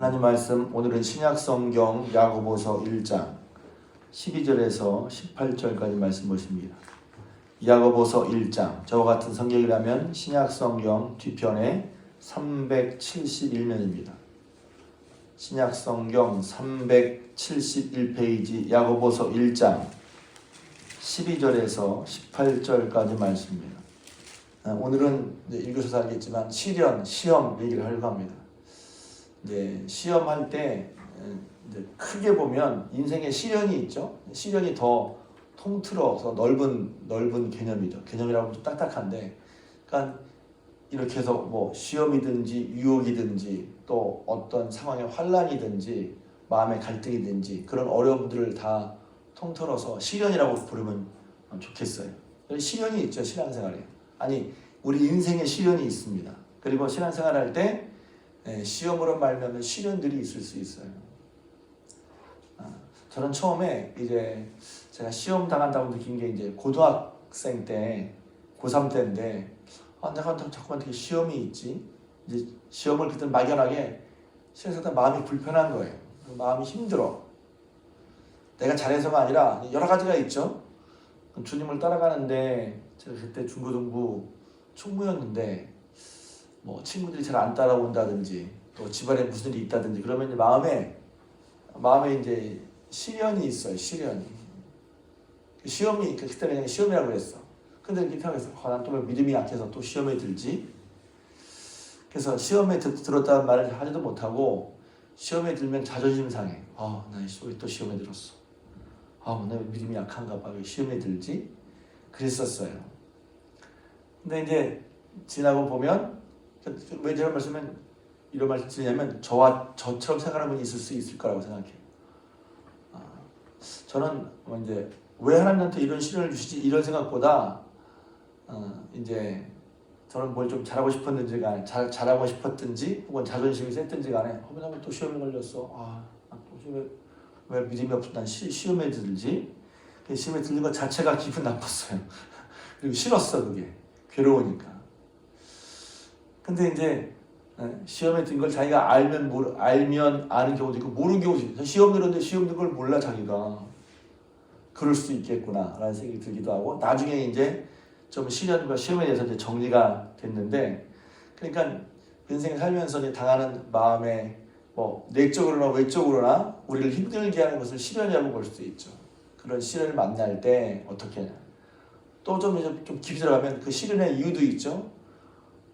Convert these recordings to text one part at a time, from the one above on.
하나님 말씀 오늘은 신약성경 야고보서 1장 12절에서 18절까지 말씀 보십니다. 야고보서 1장 저와 같은 성경이라면 신약성경 뒤편에 371면입니다. 신약성경 371페이지 야고보서 1장 12절에서 18절까지 말씀입니다. 오늘은 읽으셔서 알겠지만 시험 얘기를 하려고 합니다. 이제 시험할 때 이제 크게 보면 인생에 시련이 있죠. 시련이 더 통틀어서 넓은 개념이죠. 개념이라고 좀 딱딱한데, 그러니까 이렇게 해서 뭐 시험이든지 유혹이든지 또 어떤 상황의 환란이든지 마음의 갈등이든지 그런 어려움들을 다 통틀어서 시련이라고 부르면 좋겠어요. 시련이 있죠, 신앙생활에. 아니, 우리 인생에 시련이 있습니다. 그리고 신앙생활할 때 시험으로 말미암아 시련들이 있을 수 있어요. 저는 처음에 이제 제가 시험 당한다고 느낀 게 이제 고등학생 때, 고3 때인데, 내가 자꾸만 되게 시험이 있지. 이제 시험을 그때 막연하게 시험에서 마음이 불편한 거예요. 마음이 힘들어. 내가 잘해서가 아니라 여러 가지가 있죠. 주님을 따라가는데 제가 그때 중고등부 총무였는데. 뭐 친구들이 잘 안 따라온다든지 또 집안에 무슨 일이 있다든지 그러면 이제 마음에 이제 시련이 있어요. 시련이. 시험이 그때 그냥 시험이라고 그랬어. 근데 이렇게 생각해서 난 또 믿음이 약해서 또 시험에 들지. 그래서 시험에 들었다는 말을 하지도 못하고 시험에 들면 자존심 상해. 나 왜 또 시험에 들었어. 나 믿음이 약한가 봐. 왜 시험에 들지? 그랬었어요. 근데 이제 지나고 보면 왜 이런 말씀 드리냐면 저처럼 생각하는 분이 있을 수 있을 거라고 생각해요. 저는 이제 왜 하나님한테 이런 시련을 주시지 이런 생각보다 이제 저는 뭘 좀 잘하고 싶었는지 간에 잘하고 싶었든지 혹은 자존심이 셌든지 간에 왜냐면 또 시험에 걸렸어. 또 왜 믿음이 없어 난 시험에 들지? 시험에 들는 것 자체가 기분 나빴어요. 그리고 싫었어. 그게 괴로우니까. 근데 이제 시험에 든 걸 자기가 알면 아는 경우도 있고 모르는 경우도 있고 시험 들었는데 시험 든 걸 몰라 자기가. 그럴 수도 있겠구나 라는 생각이 들기도 하고 나중에 이제 좀 시련과 시험에 대해서 이제 정리가 됐는데 그러니까 인생 살면서 이제 당하는 마음에 뭐 내적으로나 외적으로나 우리를 힘들게 하는 것을 시련이라고 볼 수도 있죠. 그런 시련을 만날 때 어떻게 하냐. 또 좀 깊이 들어가면 그 시련의 이유도 있죠.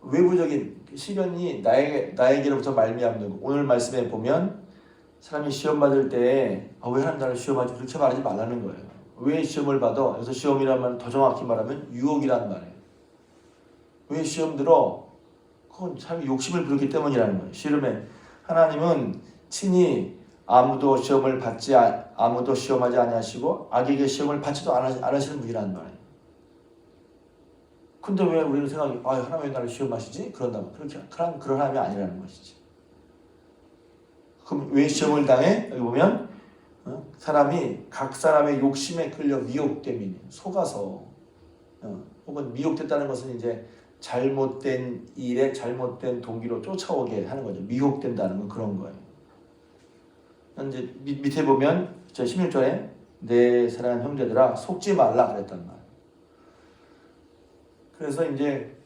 외부적인 시련이 나에게로부터 말미암는 오늘 말씀에 보면 사람이 시험 받을 때 왜 하나님 나를 시험하지 그렇게 말하지 말라는 거예요. 왜 시험을 받아? 여기서 시험이라면 더 정확히 말하면 유혹이란 말이에요. 왜 시험 들어? 그건 사람이 욕심을 부르기 때문이라는 거예요. 시험에 하나님은 친히 아무도 시험하지 아니하시고 악에게 시험을 받지도 않으시는 분이라는 말이에요. 근데 왜 우리는 생각이 하나님 왜 나를 시험하시지? 그런다면 그런 하나님이 아니라는 것이지. 그럼 왜 시험을 당해? 여기 보면 사람이 각 사람의 욕심에 끌려 미혹됨이니 속아서 혹은 미혹됐다는 것은 이제 잘못된 일에 잘못된 동기로 쫓아오게 하는 거죠. 미혹된다는 건 그런 거예요. 이제 밑에 보면 16절에 내 사랑하는 형제들아 속지 말라 그랬단 말이에요. 그래서 이제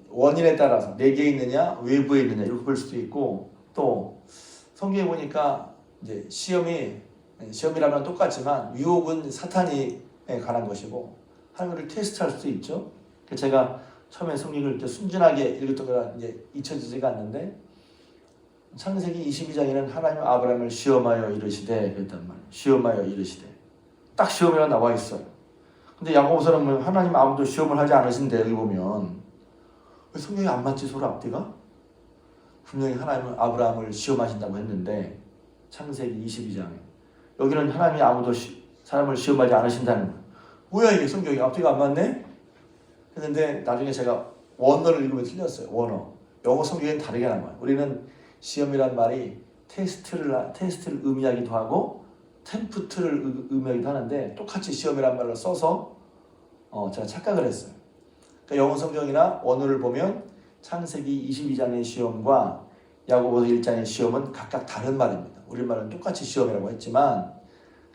원인에 따라서 내게 있느냐 외부에 있느냐 이렇게 볼 수도 있고 또 성경에 보니까 이제 시험이라면 똑같지만 유혹은 사탄이 관한 것이고 하나님을 테스트할 수도 있죠. 제가 처음에 성경을 순진하게 읽었던 거라 이제 잊혀지지가 않는데 창세기 22장에는 하나님 아브라함을 시험하여 이르시되 그랬단 말이에요. 시험하여 이르시되 딱 시험이라 나와 있어요. 근데 야고보서는 하나님 아무도 시험을 하지 않으신데 여기 보면 왜 성경이 안 맞지 서로 앞뒤가? 분명히 하나님은 아브라함을 시험하신다고 했는데 창세기 22장에 여기는 하나님이 아무도 사람을 시험하지 않으신다는 거예요. 뭐야 이게 성경이 앞뒤가 안 맞네? 했는데 나중에 제가 원어를 읽으면 틀렸어요. 원어. 영어 성경에는 다르게 나와요. 우리는 시험이란 말이 테스트를 의미하기도 하고 템프트를 의미하기도 하는데 똑같이 시험이란 말로 써서 제가 착각을 했어요. 그러니까 영어 성경이나 원어를 보면 창세기 22장의 시험과 야고보서 1장의 시험은 각각 다른 말입니다. 우리말은 똑같이 시험이라고 했지만,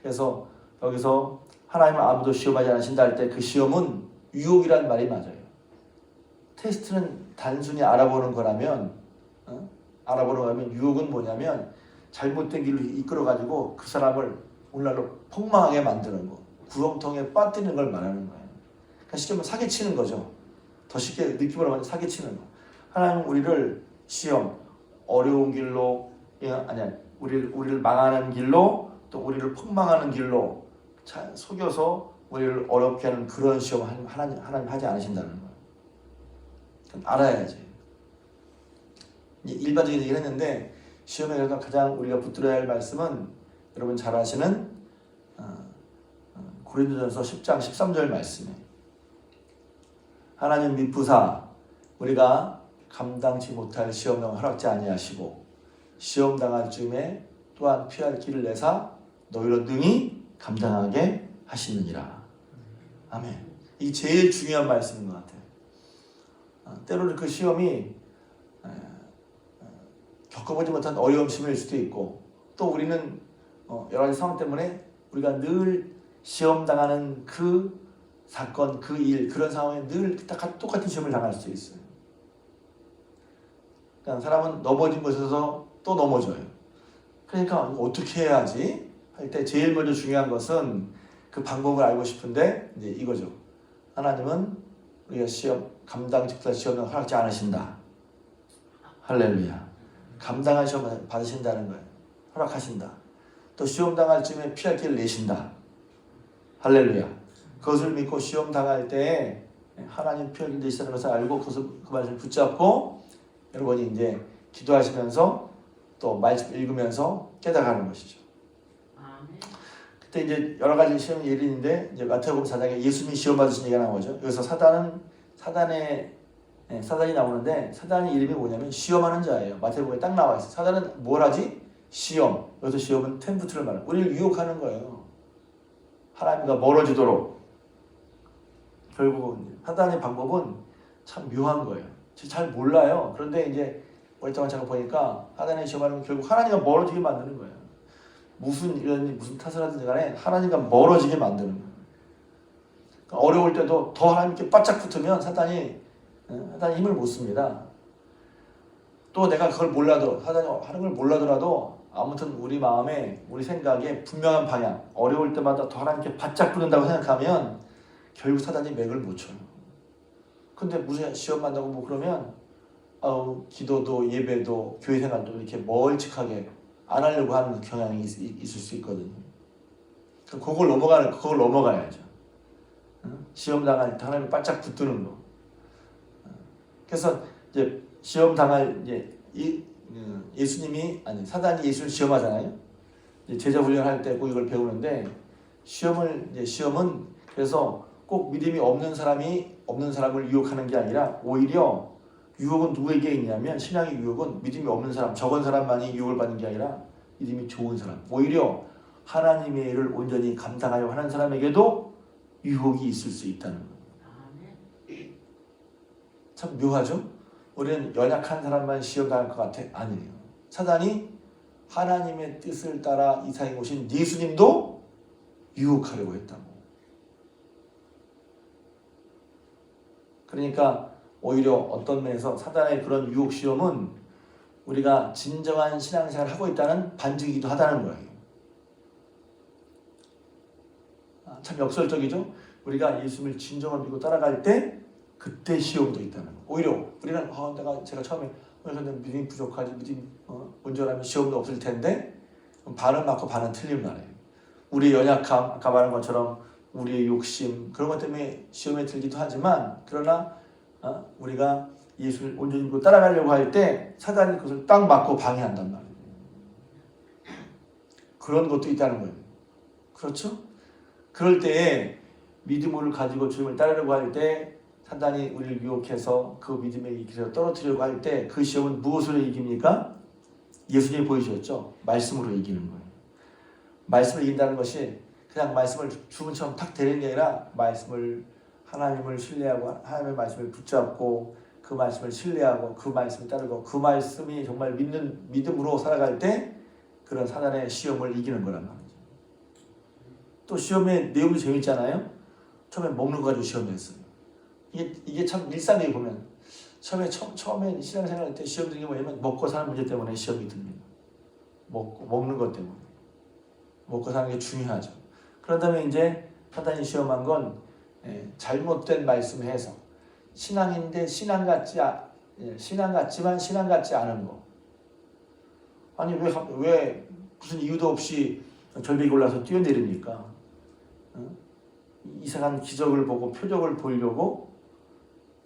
그래서 여기서 하나님은 아무도 시험하지 않으신다 할 때 그 시험은 유혹이란 말이 맞아요. 테스트는 단순히 알아보는 거라면, 알아보는 거라면, 유혹은 뭐냐면 잘못된 길로 이끌어가지고 그 사람을 오늘날로 폭망하게 만드는 거, 구렁텅이에 빠뜨리는 걸 말하는 거예요. 그러니까 쉽게 말하면 사기치는 거죠. 더 쉽게 느낌으로 말하면 사기치는 거. 하나님은 우리를 시험, 어려운 길로, 아니야, 우리를 망하는 길로, 또 우리를 폭망하는 길로 속여서 우리를 어렵게 하는 그런 시험 하나님 하지 않으신다는 거예요. 알아야지. 일반적인 얘기를 했는데 시험에서 가장 우리가 붙들어야 할 말씀은 여러분 잘 아시는 고린도전서 10장 13절 말씀이에요. 하나님 미쁘사 우리가 감당치 못할 시험을 허락지 아니하시고 시험 당할 즈음에 또한 피할 길을 내사 너희로 능히 감당하게 하시느니라. 아멘. 이게 제일 중요한 말씀인 것 같아요. 때로는 그 시험이 겪어보지 못한 어려움 시험일 수도 있고, 또 우리는 여러 가지 상황 때문에 우리가 늘 시험 당하는 그 사건, 그 일, 그런 상황에 늘 똑같은 시험을 당할 수 있어요. 그러니까 사람은 넘어진 곳에서 또 넘어져요. 그러니까 어떻게 해야지 할 때 제일 먼저 중요한 것은 그 방법을 알고 싶은데 이제 이거죠. 하나님은 우리가 시험 감당치 못할 시험을 허락지 않으신다. 할렐루야. 감당한 시험을 받으신다는 거예요. 허락하신다. 또 시험 당할 즈음에 피할 길을 내신다. 할렐루야. 그것을 믿고 시험 당할 때 하나님 피할 길을 내시다는 것을 알고 그 말씀을 붙잡고 여러분이 이제 기도하시면서 또 말씀 읽으면서 깨달아가는 것이죠. 그때 이제 여러 가지 시험 예를 있는데 이제 마태복음 4장에 예수님이 시험 받으신 얘기가 나오죠. 여기서 사단이 나오는데 사단의 이름이 뭐냐면 시험하는 자예요. 마태복음에 딱 나와 있어요. 사단은 뭘 하지? 시험. 여기서 시험은 템프트를 말해요. 우리를 유혹하는 거예요. 하나님과 멀어지도록. 결국은 사단의 방법은 참 묘한 거예요. 잘 몰라요. 그런데 이제 오랫동안 제가 보니까 사단의 시험하는 건 결국 하나님과 멀어지게 만드는 거예요. 무슨 탓을 하든지 간에 하나님과 멀어지게 만드는 거예요. 그러니까 어려울 때도 더 하나님께 바짝 붙으면 사단이 힘을 못 씁니다. 또 내가 그걸 몰라도 사단이 하는 걸 몰라더라도 아무튼 우리 마음에 우리 생각에 분명한 방향, 어려울 때마다 더 하나님께 바짝 붙는다고 생각하면 결국 사단이 맥을 못 쳐요. 근데 무슨 시험 만나고 뭐 그러면 기도도 예배도 교회 생활도 이렇게 멀찍하게 안 하려고 하는 경향이 있을 수 있거든요. 그걸 넘어가야죠. 시험 당할 때 하나님 바짝 붙드는 거. 그래서 이제 시험 당할 사단이 예수를 시험하잖아요. 이제 제자 훈련할 때 꼭 이걸 배우는데 시험은 그래서 꼭 믿음이 없는 사람을 유혹하는 게 아니라 오히려 유혹은 누구에게 있냐면 신앙의 유혹은 믿음이 없는 사람, 적은 사람만이 유혹을 받는 게 아니라 믿음이 좋은 사람, 오히려 하나님의 일을 온전히 감당하려고 하는 사람에게도 유혹이 있을 수 있다는 거예요. 참 묘하죠? 우리는 연약한 사람만 시험당할 것 같아? 아니에요. 사단이 하나님의 뜻을 따라 이 세상에 오신 예수님도 유혹하려고 했다고. 그러니까 오히려 어떤 면에서 사단의 그런 유혹 시험은 우리가 진정한 신앙생활을 하고 있다는 반증이기도 하다는 거예요. 참 역설적이죠? 우리가 예수님을 진정으로 믿고 따라갈 때 그때 시험도 있다는 거. 오히려 우리는 제가 처음에 믿음이 부족하지, 믿음이 온전하면 시험도 없을 텐데 반은 맞고 반은 틀린 말이에요. 우리의 연약함, 아까 말한 것처럼 우리의 욕심 그런 것 때문에 시험에 들기도 하지만 그러나 우리가 예수를 온전히 믿고 따라가려고 할 때 사단이 그것을 딱 맞고 방해한단 말이에요. 그런 것도 있다는 거예요. 그렇죠? 그럴 때에 믿음을 가지고 주님을 따르려고 할 때 사단이 우리를 유혹해서 그 믿음의 길에서 떨어뜨리려고 할 때 그 시험은 무엇으로 이깁니까? 예수님이 보여주셨죠? 말씀으로 이기는 거예요. 말씀을 이긴다는 것이 그냥 말씀을 주문처럼 탁 대는 게 아니라 하나님을 신뢰하고 하나님의 말씀을 붙잡고 그 그 말씀을 신뢰하고 그 말씀을 따르고 그 말씀이 정말 믿음으로 살아갈 때 그런 사단의 시험을 이기는 거란 말이죠. 또 시험의 내용도 재밌잖아요. 처음에 먹는 거 가지고 시험을 했어요. 이게 참 일상에 보면 처음에 신앙생활 할 때 시험 드는 게 뭐냐면 먹고 사는 문제 때문에 시험이 듭니다. 먹는 것 때문에. 먹고 사는 게 중요하죠. 그런 다음에 이제 사단이 시험한 건 잘못된 말씀 해석. 신앙인데 신앙 같지만 신앙 같지 않은 거. 아니 왜 무슨 이유도 없이 절벽에 올라서 뛰어내립니까? 이상한 기적을 보고 표적을 보이려고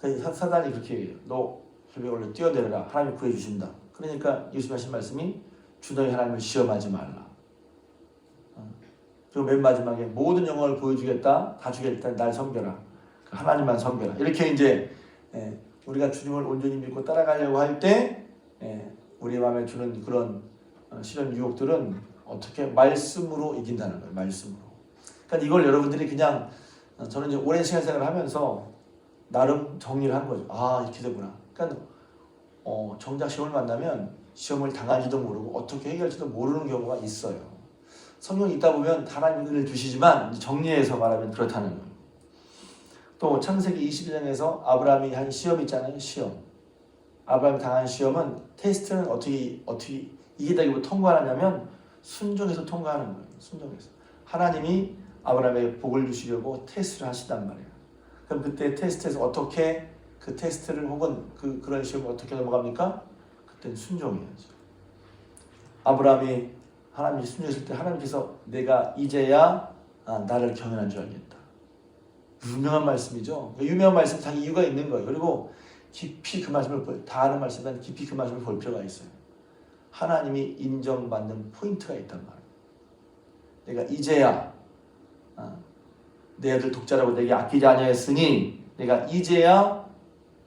사단이 그렇게 해요. 너 절벽에 올라 뛰어내려라. 하나님이 구해주신다. 그러니까 예수님 하신 말씀이 주 너희 하나님을 시험하지 말라. 그리고 맨 마지막에 모든 영광을 보여주겠다. 다 주겠다. 날 섬겨라. 하나님만 섬겨라. 이렇게 이제 우리가 주님을 온전히 믿고 따라가려고 할 때 우리 마음에 주는 그런 시련 유혹들은 어떻게 말씀으로 이긴다는 거예요. 말씀으로. 그러니까 이걸 여러분들이 그냥 저는 이제 오랜 시간 생활을 하면서 나름 정리를 한 거죠. 아 이렇게 되구나. 그러니까 정작 시험을 만나면 시험을 당할지도 모르고 어떻게 해결할지도 모르는 경우가 있어요. 성경이 있다 보면 하나님이 은혜를 주시지만 정리해서 말하면 그렇다는 거예요. 또 창세기 22장에서 아브라함이 한 시험 있잖아요. 시험. 아브라함이 당한 시험은 테스트는 어떻게 이기다기보다 통과하냐면 순종해서 통과하는 거예요. 순종해서. 하나님이 아브라함에게 복을 주시려고 테스트를 하시단 말이에요. 그럼 그때 테스트에서 어떻게 그 테스트를 혹은 그런 시험을 어떻게 넘어갑니까? 그때는 순종해야죠. 아브라함이 하나님이 순종했을 때 하나님께서 내가 이제야 나를 경외한 줄 알겠다. 유명한 말씀이죠. 유명한 말씀 다 이유가 있는 거예요. 그리고 깊이 그 말씀을 다 아는 말씀은 깊이 그 말씀을 볼 필요가 있어요. 하나님이 인정받는 포인트가 있단 말이에요. 내가 이제야 내 아들 독자라고 내게 아끼지 아니하였으니 내가 이제야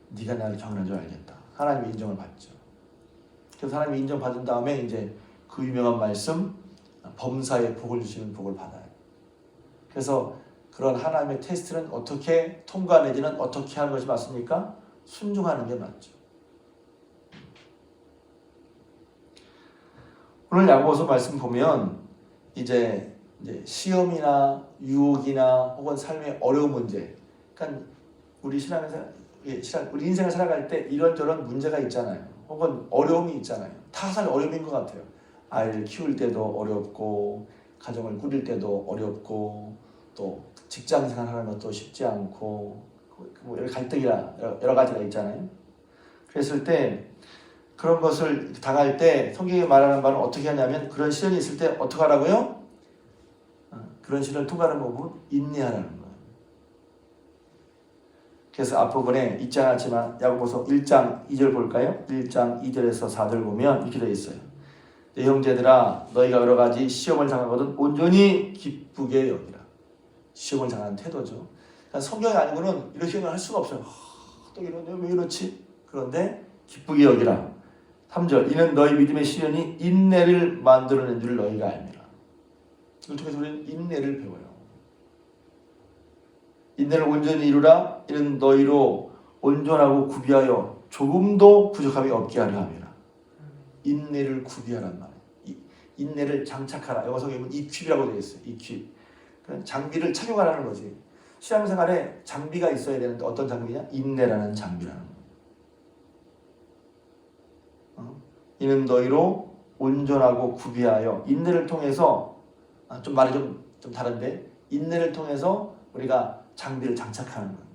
네가 나를 경외한 줄 알겠다. 하나님의 인정을 받죠. 그래서 하나님이 인정받은 다음에 이제 그 유명한 말씀 범사에 복을 주시는 복을 받아요. 그래서 그런 하나님의 테스트는 어떻게 통과내지는 어떻게 하는 것이 맞습니까? 순종하는 게 맞죠. 오늘 야고보서 말씀 보면 이제 시험이나 유혹이나 혹은 삶의 어려운 문제, 그러니까 우리 우리 인생을 살아갈 때 이런저런 문제가 있잖아요. 혹은 어려움이 있잖아요. 다 사실 어려움인 것 같아요. 아이를 키울 때도 어렵고, 가정을 꾸릴 때도 어렵고, 또 직장 생활하는 것도 쉽지 않고, 뭐 갈등이나 여러 가지가 있잖아요. 그랬을 때 그런 것을 당할 때 성경이 말하는 바는 어떻게 하냐면 그런 시련이 있을 때 어떻게 하라고요? 그런 시련을 통과하는 방법은 인내하라는 거예요. 그래서 앞부분에 있지 않았지만 야고보서 1장 2절 볼까요? 1장 2절에서 4절 보면 이렇게 되어 있어요. 내 형제들아 너희가 여러 가지 시험을 당하거든 온전히 기쁘게 여기라. 시험을 당하는 태도죠. 그러니까 성경이 아니고는 이런 시험을 할 수가 없어요. 또 이러네 왜 이렇지? 그런데 기쁘게 여기라. 3절 이는 너희 믿음의 시련이 인내를 만들어낸 줄 너희가 알미라. 이걸 통해서 우리는 인내를 배워요. 인내를 온전히 이루라. 이는 너희로 온전하고 구비하여 조금도 부족함이 없게 하려 함이라. 인내를 구비하란 말이에요. 인내를 장착하라. 영어 성경에 보면 equip이라고 되어 있어요. equip. 장비를 착용하라는 거지. 신앙생활에 장비가 있어야 되는데 어떤 장비냐? 인내라는 장비라는 거예요. 이는 너희로 온전하고 구비하여 인내를 통해서 좀 말이 좀 다른데 인내를 통해서 우리가 장비를 장착하는 거예요.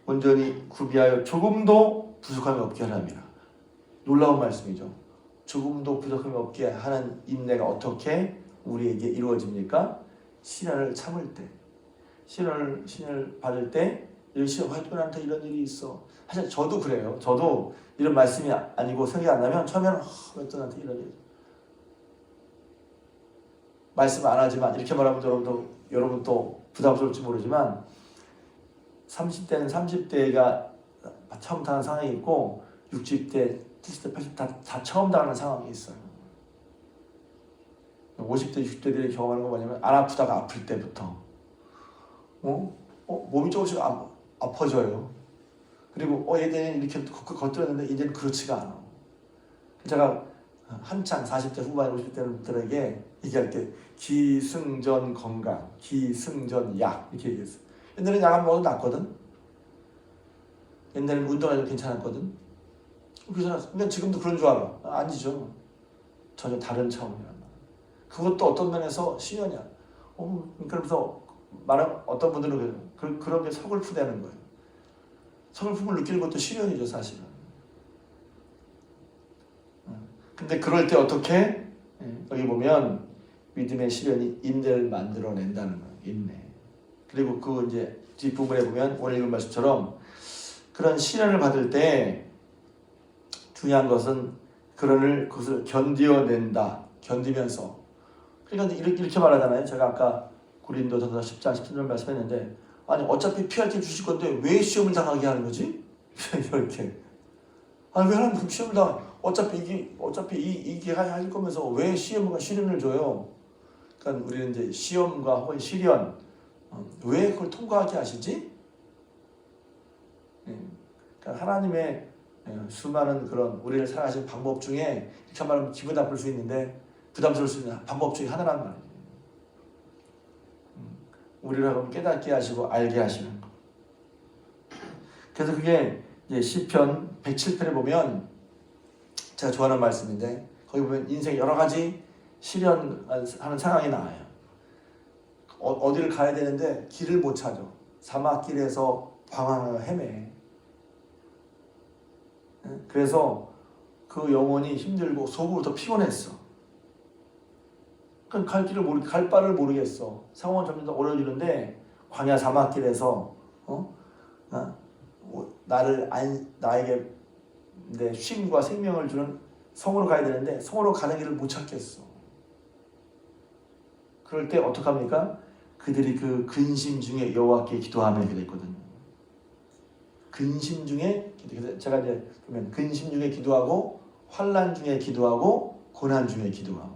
온전히 구비하여 조금도 부족함이 없게 하랍니다. 놀라운 말씀이죠. 조금도 부족함이 없게 하는 인내가 어떻게 우리에게 이루어집니까? 시련을 참을 때, 시련을 받을 때 이런 시험, 나한테 이런 일이 있어. 사실 저도 그래요. 저도 이런 말씀이 아니고 생각이 안 나면 처음에는 왜 또 나한테 이런 일. 말씀 안 하지만 이렇게 말하면 여러분 또 부담스러울지 모르지만 30대는 30대가 처음 당한 상황이 있고 60대, 70대, 80대 다 처음 당하는 상황이 있어요. 50대, 60대들이 경험하는 건 뭐냐면 안 아프다가 아플 때부터 몸이 조금씩 아파져요. 그리고 예전에는 이렇게 겉들었는데 이제는 그렇지가 않아. 제가 한창 40대 후반 50대 분들에게 얘기할 때 기승전 건강, 기승전 약 이렇게 얘기했어. 옛날에는 약 안 먹어도 낫거든. 옛날에는 운동해도 괜찮았거든. 그러니까 지금도 그런 줄 알아. 아니죠. 전혀 다른 차원이란 말이야. 그것도 어떤 면에서 시련이야. 그러면서 어떤 분들은 그런 게 서글프다는 거예요. 서글픔을 느끼는 것도 시련이죠, 사실은. 근데 그럴 때 어떻게? 여기 보면 믿음의 시련이 인내를 만들어낸다는 거예요. 인내. 그리고 그 이제 뒷부분에 보면 오늘 읽은 말씀처럼 그런 시련을 받을 때 중요한 것은 그것을 견뎌낸다. 견디면서. 그러니까 이렇게 말하잖아요. 제가 아까 고린도전서 10장 17절 말씀했는데 아니 어차피 피할 게 주실 건데 왜 시험을 당하게 하는 거지? 이렇게. 아니 왜 하나님 시험을 어차피 이게 할 거면서 왜 시련을 줘요? 그러니까 우리는 이제 시험과 혹은 시련 왜 그걸 통과하게 하시지? 그러니까 하나님의 수많은 그런 우리를 사랑하시는 방법 중에 이렇게 말하면 기분 나쁠 수 있는데 부담스러울 수 있는 방법 중에 하나란 말이에요. 우리를 깨닫게 하시고 알게 하시는 거. 그래서 그게 이제 시편 107편에 보면 제가 좋아하는 말씀인데 거기 보면 인생 여러 가지 시련하는 상황이 나와요. 어디를 가야 되는데 길을 못 찾아. 사막길에서 방황하며 헤매. 그래서 그 영혼이 힘들고 속으로 더 피곤했어. 갈 바를 모르겠어. 상황은 점점 더 어려워지는데 광야 사막길에서 나에게 내 쉼과 생명을 주는 성으로 가야 되는데 성으로 가는 길을 못 찾겠어. 그럴 때 어떡합니까? 그들이 그 근심 중에 여호와께 기도하며 이렇게 됐거든요. 근심 중에 제가 이제 보면 근심 중에 기도하고 환난 중에 기도하고 고난 중에 기도하고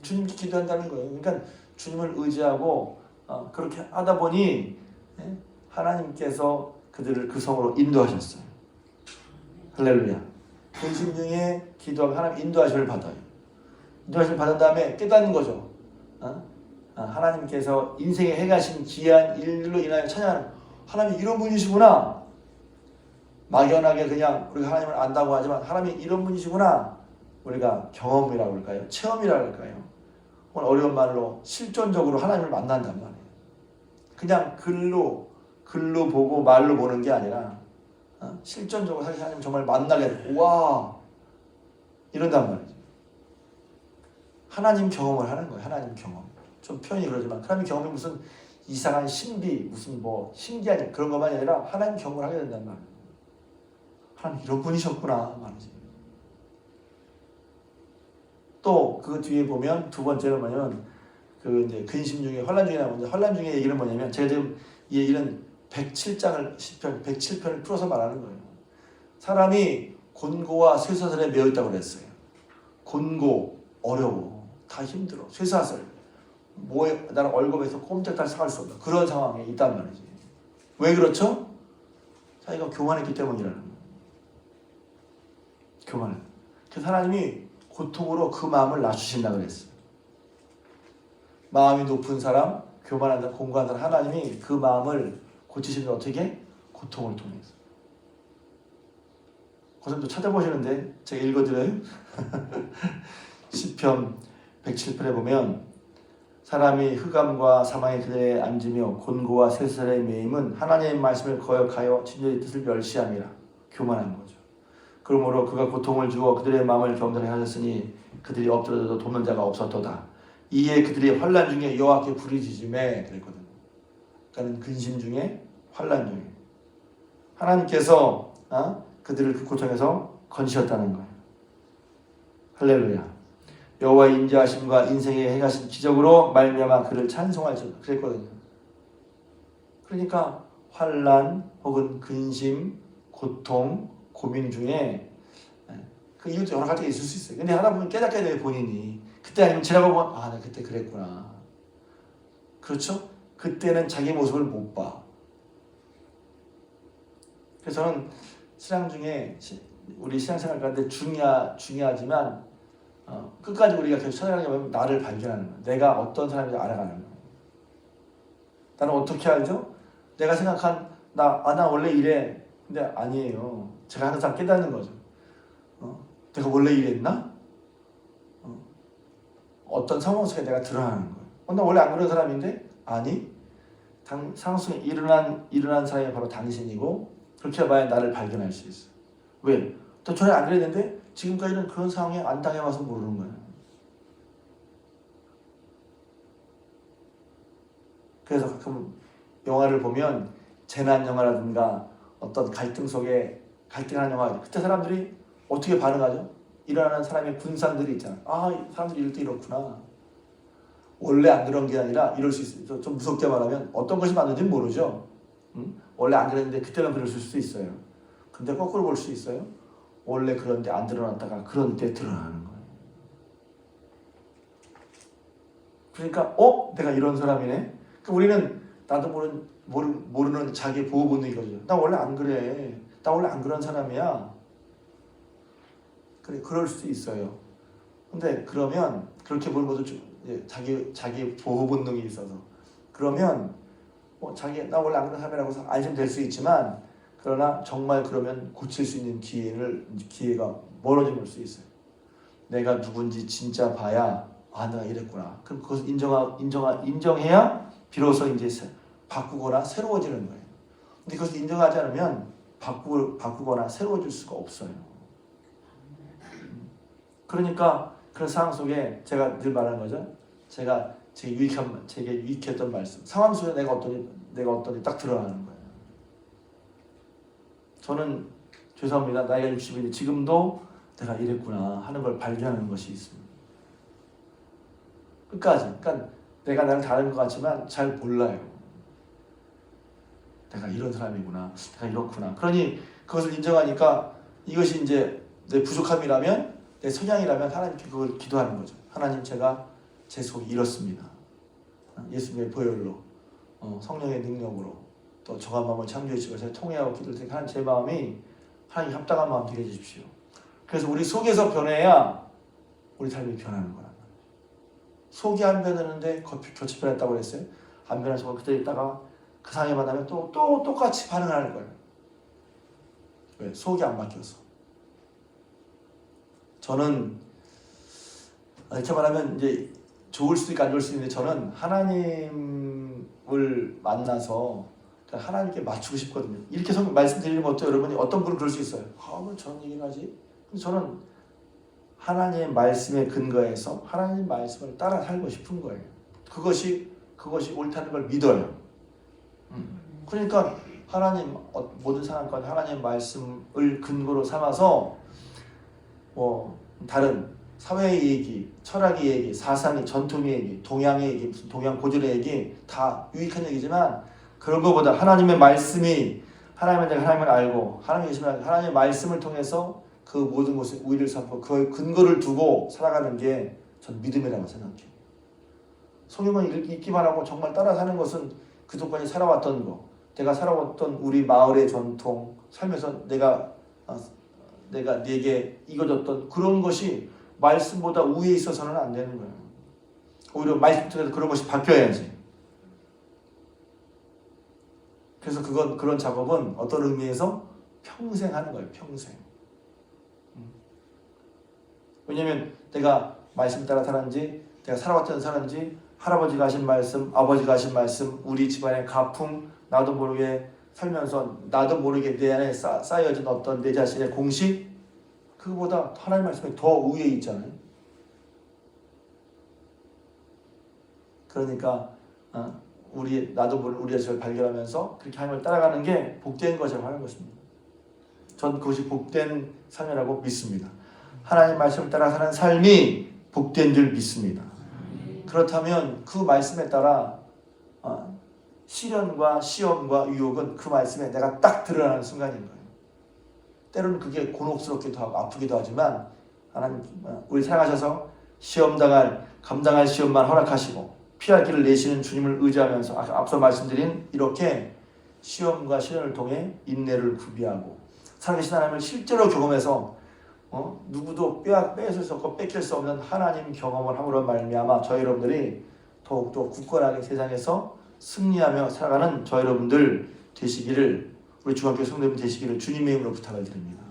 주님께 기도한다는 거예요. 그러니까 주님을 의지하고 그렇게 하다 보니 하나님께서 그들을 그 성으로 인도하셨어요. 할렐루야. 근심 중에 기도하고 하나님 인도하심을 받아요. 인도하심을 받은 다음에 깨닫는 거죠. 하나님께서 인생에 행하신 귀한 일로 인하여 찬양하는 하나님이 이런 분이시구나. 막연하게 그냥 우리가 하나님을 안다고 하지만 하나님이 이런 분이시구나. 우리가 경험이라고 할까요? 체험이라고 할까요? 오늘 어려운 말로 실존적으로 하나님을 만난단 말이에요. 그냥 글로 보고 말로 보는 게 아니라 실존적으로 하나님 정말 만나게 되고 와 이런단 말이죠. 하나님 경험을 하는 거예요. 하나님 경험. 좀 표현이 그러지만 하나님 경험이 무슨 이상한 신비 무슨 뭐 신기한 그런 것만이 아니라 하나님 경험을 하게 된단 말이에요. 하나님 이런 분이셨구나 말이지. 또 그 뒤에 보면 두 번째는 뭐냐면 그 이제 근심 중에 환난 중에 나오는데 환난 중에 얘기는 뭐냐면 제가 지금 이 얘기는 107장을 시편 107편을 풀어서 말하는 거예요. 사람이 곤고와 쇠사슬에 매여 있다고 그랬어요. 곤고 어려워 다 힘들어 쇠사슬 나는 월급에서 꼼짝달 사갈 수 없다 그런 상황에 있단 말이지. 왜 그렇죠? 자기가 교만했기 때문이라는 거예요. 교만. 그래서 하나님이 고통으로 그 마음을 낮추신다고 그랬어요. 마음이 높은 사람, 교만한 사람, 공고한 사람 하나님이 그 마음을 고치시는 어떻게? 고통을 통해서. 그것은 또 찾아보시는데 제가 읽어드려요. 시편 107편에 보면 사람이 흑암과 사망의 그늘에 앉으며 곤고와 쇠사슬에 매임은 하나님의 말씀을 거역하여 진리의 뜻을 멸시함이라. 교만한 거죠. 그러므로 그가 고통을 주어 그들의 마음을 경건하게 하셨으니 그들이 엎드려도 돕는 자가 없었도다. 이에 그들이 환난 중에 여호와께 부르짖음에 그랬거든요. 그러니까 근심 중에 환난 중에 하나님께서 그들을 그 고통에서 건지셨다는 거예요. 할렐루야. 여호와의 인자하심과 인생에 행하신 기적으로 말미암아 그를 찬송하셨다 그랬거든요. 그러니까 환난 혹은 근심, 고통, 고민 중에 그 이유도 여러 가지가 있을 수 있어요. 근데 하다 보면 깨닫게 돼요 본인이. 그때 아니면 지나가 보면 나 그때 그랬구나. 그렇죠? 그때는 자기 모습을 못 봐. 그래서 저는 신앙 중에 우리 신앙생활 가운데 중요하지만 끝까지 우리가 계속 찾아가는 게 뭐냐면 나를 발견하는 거예요. 내가 어떤 사람인지 알아가는 거예요. 나는 어떻게 알죠? 내가 생각한 나 원래 이래. 근데 아니에요. 제가 항상 깨닫는 거죠. 내가 원래 이랬나? 어떤 상황 속에 내가 드러나는 거예요. 나 원래 안 그런 사람인데? 아니. 상황 속에 일어난 사람이 바로 당신이고 그렇게 해봐야 나를 발견할 수 있어요. 왜? 또 전에 안 그랬는데 지금까지는 그런 상황에 안 당해봐서 모르는 거예요. 그래서 가끔 영화를 보면 재난 영화라든가 어떤 갈등 속에 갈등하는 영화 그때 사람들이 어떻게 반응하죠? 일어나는 사람의 분산들이 있잖아요. 이 사람들이 이럴 때 이렇구나. 원래 안 그런 게 아니라 이럴 수 있어요. 좀 무섭게 말하면 어떤 것이 맞는지 모르죠. 원래 안 그랬는데 그때는 그랬을 수도 있어요. 근데 거꾸로 볼 수 있어요. 원래 그런데 안 드러났다가 그런 때 드러나는 거예요. 그러니까 내가 이런 사람이네. 우리는 나도 모르는 자기 보호 본능이거든요. 나 원래 안 그래. 나 원래 안 그런 사람이야. 그럴 수도 있어요. 근데 그러면 그렇게 보는 것도 자기 보호 본능이 있어서 그러면 나 원래 안 그런 사람이라고 안심될 수 있지만 그러나 정말 그러면 고칠 수 있는 기회가 멀어질 수 있어요. 내가 누군지 진짜 봐야 내가 이랬구나. 그럼 그것을 인정해야 비로소 이제 바꾸거나 새로워지는 거예요. 근데 그것을 인정하지 않으면 바꾸거나 새로워질 수가 없어요. 그러니까 그런 상황 속에 제가 늘 말하는 거죠. 제게 유익했던 말씀. 상황 속에 내가 어떤지 딱 드러나는 거예요. 저는 죄송합니다. 나이가 60인데 지금도 내가 이랬구나 하는 걸 발견하는 것이 있습니다. 끝까지. 그러니까 내가 나를 다른 것 같지만 잘 몰라요. 내가 이런 사람이구나. 내가 이렇구나. 그러니 그것을 인정하니까 이것이 이제 내 부족함이라면 내 성향이라면 하나님께 그걸 기도하는 거죠. 하나님 제가 제 속이 이렇습니다. 예수님의 보혈로 성령의 능력으로 또 정한 마음을 창조해 주시고 제가 통회하고 기도를 드리고 하나님 제 마음이 하나님 합당한 마음 되게 해주십시오. 그래서 우리 속에서 변해야 우리 삶이 변하는 거란 말이에요. 속이 안 변하는데 겉이 변했다고 그랬어요. 안 변해서 그때 있다가 그 상황에 만나면 또 똑같이 반응하는 거예요. 왜? 속이 안 바뀌어서. 저는 이렇게 말하면 이제 좋을 수도 있고 안 좋을 수도 있는데 저는 하나님을 만나서 하나님께 맞추고 싶거든요. 이렇게 말씀드리는 것도 여러분이 어떤 분은 그럴 수 있어요. 왜 저런 얘기를 하지? 저는 하나님의 말씀에 근거해서 하나님 말씀을 따라 살고 싶은 거예요. 그것이 옳다는 걸 믿어요. 그러니까 하나님 모든 상황 가운데 하나님의 말씀을 근거로 삼아서 다른 사회의 얘기, 철학의 얘기, 사상의 전통의 얘기, 동양의 얘기, 무슨 동양 고전의 얘기 다 유익한 얘기지만 그런 것보다 하나님의 말씀이 하나님을 알고 하나님의 말씀을 통해서 그 모든 것에 우위를 삼고 그 근거를 두고 살아가는 게 전 믿음이라고 생각해요. 성경을 읽기만 하고 정말 따라 사는 것은 그동안에 살아왔던 거, 내가 살아왔던 우리 마을의 전통, 살면서 내가 네게 이겨졌던 그런 것이 말씀보다 우위에 있어서는 안 되는 거예요. 오히려 말씀 통해서 그런 것이 바뀌어야지. 그래서 그런 작업은 어떤 의미에서 평생 하는 거예요. 평생. 왜냐하면 내가 말씀 따라 살았는지, 내가 살아왔던 사람인지, 할아버지가 하신 말씀, 아버지가 하신 말씀, 우리 집안의 가풍, 나도 모르게 살면서 나도 모르게 내 안에 쌓여진 어떤 내 자신의 공식, 그거보다 하나님 말씀이 더 위에 있잖아요. 그러니까 나도 모르는 우리 자신을 발견하면서 그렇게 하나님을 따라가는 게 복된 것이라고 하는 것입니다. 전 그것이 복된 삶이라고 믿습니다. 하나님 말씀을 따라 사는 삶이 복된 줄 믿습니다. 그렇다면 그 말씀에 따라 시련과 시험과 유혹은 그 말씀에 내가 딱 드러나는 순간인 거예요. 때로는 그게 곤혹스럽기도 하고 아프기도 하지만 하나님 우리 사랑하셔서 감당할 시험만 허락하시고 피할 길을 내시는 주님을 의지하면서 앞서 말씀드린 이렇게 시험과 시련을 통해 인내를 구비하고 살아계신 하나님을 실제로 경험해서 누구도 빼앗을 수 없고 뺏길 수 없는 하나님 경험을 함으로 말미암아 저희 여러분들이 더욱더 굳건하게 세상에서 승리하며 살아가는 저희 여러분들 되시기를, 우리 중학교 성도님 되시기를 주님의 이름으로 부탁을 드립니다.